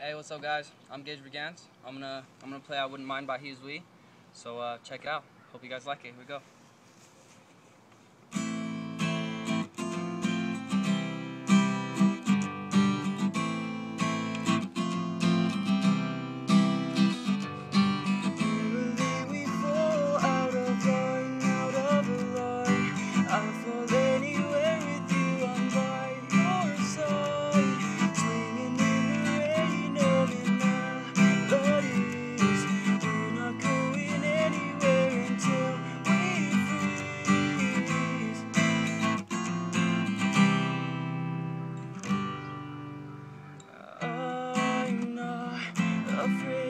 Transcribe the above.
Hey, what's up, guys? I'm Gage Brigance. I'm gonna play "I Wouldn't Mind" by He Is We. So check it out. Hope you guys like it. Here we go. I'm not afraid.